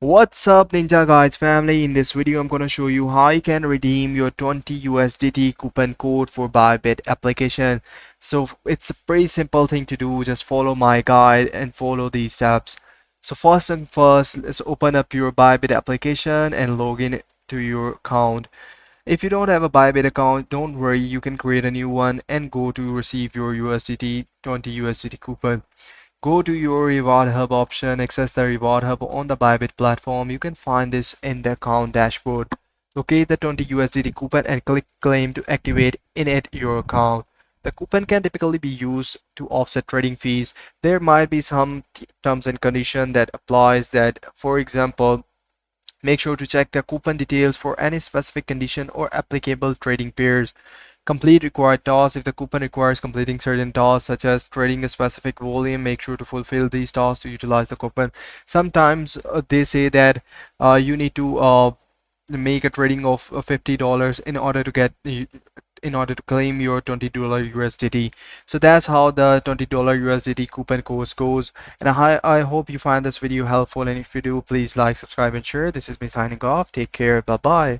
What's up Ninja Guides family? In this video I'm gonna show you how you can redeem your 20 USDT coupon code for Bybit application. So it's a pretty simple thing to do. Just follow my guide and follow these steps. So first and first, let's open up your Bybit application and log in to your account. If you don't have a Bybit account, don't worry, you can create a new one and go to receive your 20 USDT coupon. Go to your reward hub option, access the reward hub on the Bybit platform. You can find this in the account dashboard. Locate the 20 USDT coupon and click claim to activate in it your account. The coupon can typically be used to offset trading fees. There might be some terms and condition that applies that, for example, make sure to check the coupon details for any specific condition or applicable trading pairs. Complete required tasks. If the coupon requires completing certain tasks such as trading a specific volume, make sure to fulfill these tasks to utilize the coupon. Sometimes they say that you need to make a trading of $50 in order to claim your $20 USDT. So that's how the $20 USDT coupon code goes. And I hope you find this video helpful, and if you do, please like, subscribe and share. This is me signing off. Take care. Bye bye.